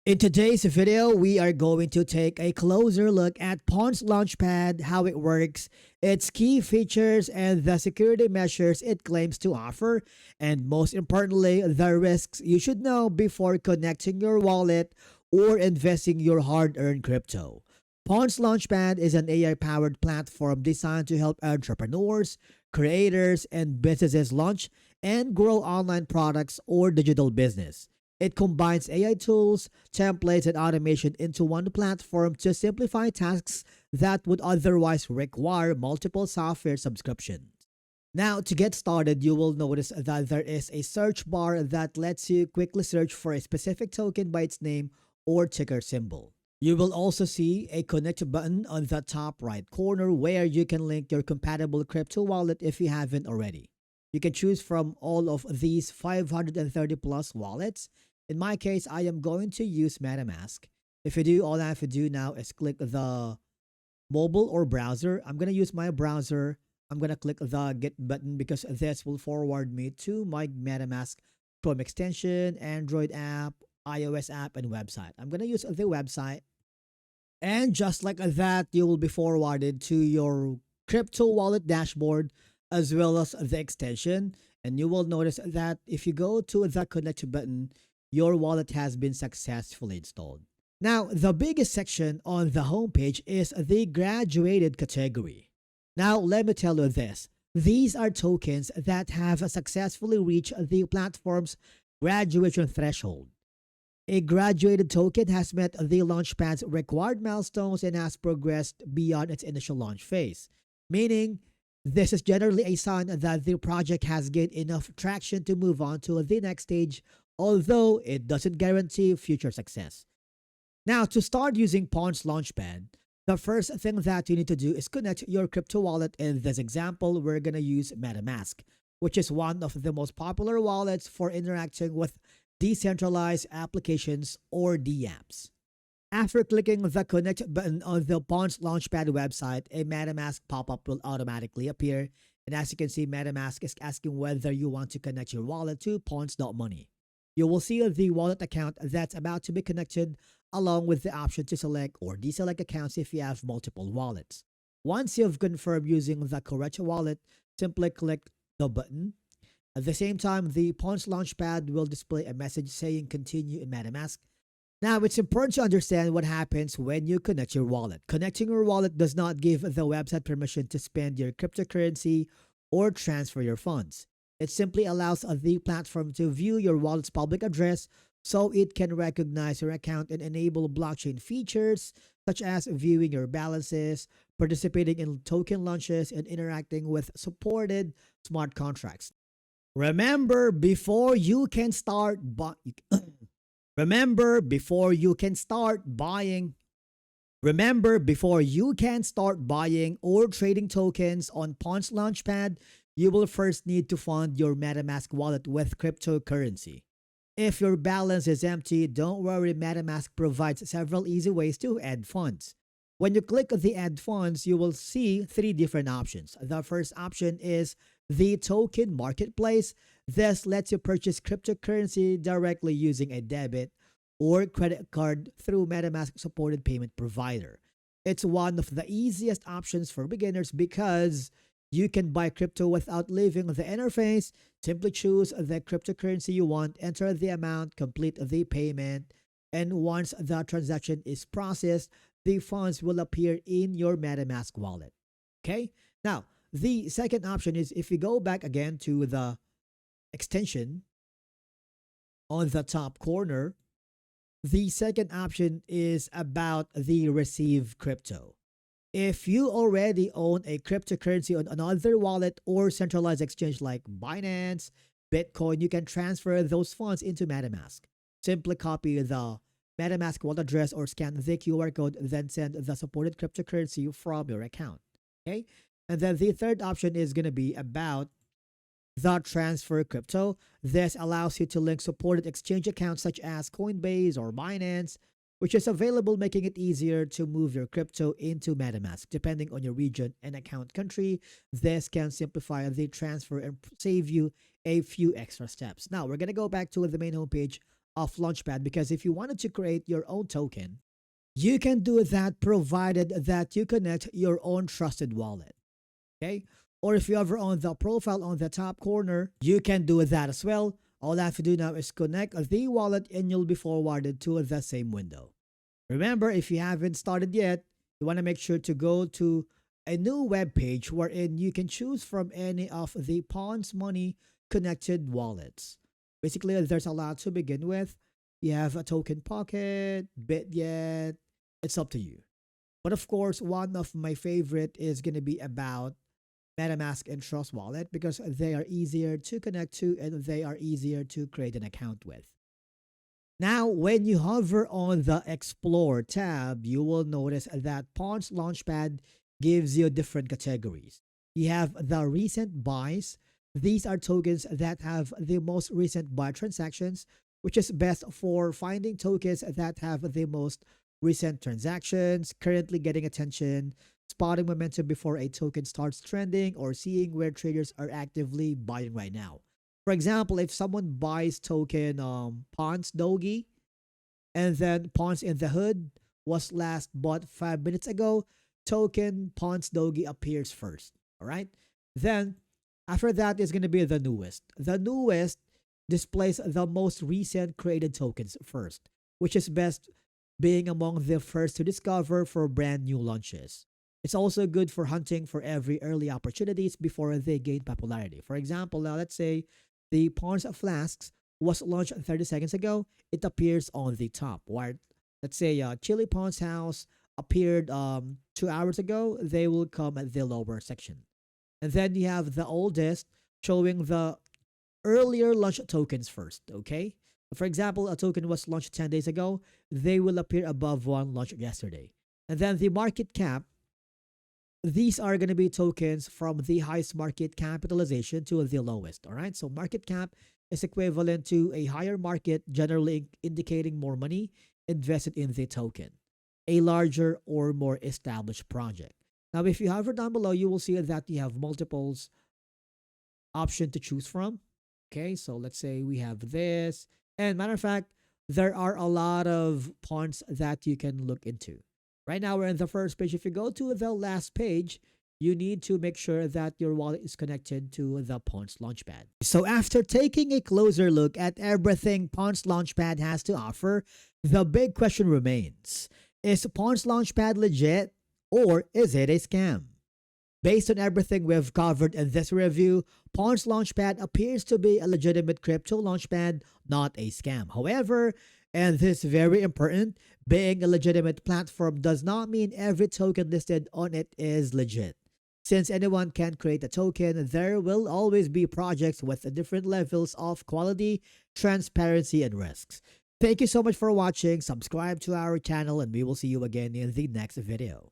In today's video, we are going to take a closer look at Pons Launchpad, how it works, its key features, and the security measures it claims to offer, and most importantly, the risks you should know before connecting your wallet or investing your hard-earned crypto. Pons Launchpad is an AI-powered platform designed to help entrepreneurs, creators, and businesses launch and grow online products or digital business. It combines AI tools, templates, and automation into one platform to simplify tasks that would otherwise require multiple software subscriptions. Now, to get started, you will notice that there is a search bar that lets you quickly search for a specific token by its name or ticker symbol. You will also see a connect button on the top right corner where you can link your compatible crypto wallet if you haven't already. You can choose from all of these 530 plus wallets. In my case, I am going to use MetaMask. If you do, all I have to do now is click the mobile or browser. I'm going to use my browser. I'm going to click the Get button because this will forward me to my MetaMask Chrome extension, Android app, iOS app, and website. I'm going to use the website. And just like that, you will be forwarded to your crypto wallet dashboard as well as the extension. And you will notice that if you go to the Connect button, your wallet has been successfully installed. Now, the biggest section on the homepage is the graduated category. Now, let me tell you this. These are tokens that have successfully reached the platform's graduation threshold. A graduated token has met the Launchpad's required milestones and has progressed beyond its initial launch phase, meaning this is generally a sign that the project has gained enough traction to move on to the next stage, although it doesn't guarantee future success. Now, to start using Pons Launchpad, the first thing that you need to do is connect your crypto wallet. In this example, we're going to use MetaMask, which is one of the most popular wallets for interacting with decentralized applications or dApps. After clicking the Connect button on the Pons Launchpad website, a MetaMask pop-up will automatically appear. And as you can see, MetaMask is asking whether you want to connect your wallet to Pons.money. You will see the wallet account that's about to be connected along with the option to select or deselect accounts if you have multiple wallets. Once you've confirmed using the correct wallet, simply click the button. At the same time, the Pons Launchpad will display a message saying continue in MetaMask. Now, it's important to understand what happens when you connect your wallet. Connecting your wallet does not give the website permission to spend your cryptocurrency or transfer your funds. It simply allows the platform to view your wallet's public address so it can recognize your account and enable blockchain features such as viewing your balances, participating in token launches, and interacting with supported smart contracts. Remember, before you can start buying or trading tokens on Pons Launchpad, you will first need to fund your MetaMask wallet with cryptocurrency. If your balance is empty, don't worry, MetaMask provides several easy ways to add funds. When you click the Add Funds, you will see three different options. The first option is the Token Marketplace. This lets you purchase cryptocurrency directly using a debit or credit card through MetaMask supported payment provider. It's one of the easiest options for beginners because you can buy crypto without leaving the interface. Simply choose the cryptocurrency you want, enter the amount, complete the payment, and once the transaction is processed, the funds will appear in your MetaMask wallet. Okay? Now, the second option is if you go back again to the extension on the top corner, the second option is about the receive crypto. If you already own a cryptocurrency on another wallet or centralized exchange like Binance, Bitcoin, you can transfer those funds into MetaMask. Simply copy the MetaMask wallet address or scan the QR code, then send the supported cryptocurrency from your account. Okay? And then the third option is going to be about the transfer crypto. This allows you to link supported exchange accounts such as Coinbase or Binance, which is available, making it easier to move your crypto into MetaMask. Depending on your region and account country, this can simplify the transfer and save you a few extra steps. Now, we're going to go back to the main homepage of Launchpad, because if you wanted to create your own token, you can do that provided that you connect your own trusted wallet. Okay? Or if you ever on the profile on the top corner, you can do that as well. All I have to do now is connect the wallet and you'll be forwarded to the same window. Remember, if you haven't started yet, you want to make sure to go to a new web page wherein you can choose from any of the Pons Money connected wallets. Basically, there's a lot to begin with. You have a Token Pocket, BitYet. It's up to you. But of course, one of my favorite is going to be about MetaMask and Trust Wallet, because they are easier to connect to and they are easier to create an account with. Now, when you hover on the Explore tab, you will notice that Pons Launchpad gives you different categories. You have the recent buys. These are tokens that have the most recent buy transactions, which is best for finding tokens that have the most recent transactions, currently getting attention, spotting momentum before a token starts trending, or seeing where traders are actively buying right now. For example, if someone buys token Pons Dogi, and then Pons in the Hood was last bought 5 minutes ago, token Pons Dogi appears first. All right. Then after that is going to be the newest. The newest displays the most recent created tokens first, which is best being among the first to discover for brand new launches. It's also good for hunting for every early opportunities before they gain popularity. For example, now let's say the Pons Flasks was launched 30 seconds ago. It appears on the top. While let's say Chili Pons House appeared 2 hours ago, they will come at the lower section. And then you have the oldest showing the earlier launch tokens first, okay? For example, a token was launched 10 days ago, they will appear above one launched yesterday. And then the market cap, these are going to be tokens from the highest market capitalization to the lowest, all right? So market cap is equivalent to a higher market, generally indicating more money invested in the token, a larger or more established project. Now, if you hover down below, you will see that you have multiples option to choose from. Okay, so let's say we have this. And matter of fact, there are a lot of Pons that you can look into. Right now, we're in the first page. If you go to the last page, you need to make sure that your wallet is connected to the Pons Launchpad. So after taking a closer look at everything Pons Launchpad has to offer, the big question remains: is Pons Launchpad legit, or is it a scam? Based on everything we've covered in this review, Pons Launchpad appears to be a legitimate crypto launchpad, not a scam. However, and this is very important, being a legitimate platform does not mean every token listed on it is legit. Since anyone can create a token, there will always be projects with different levels of quality, transparency, and risks. Thank you so much for watching. Subscribe to our channel and we will see you again in the next video.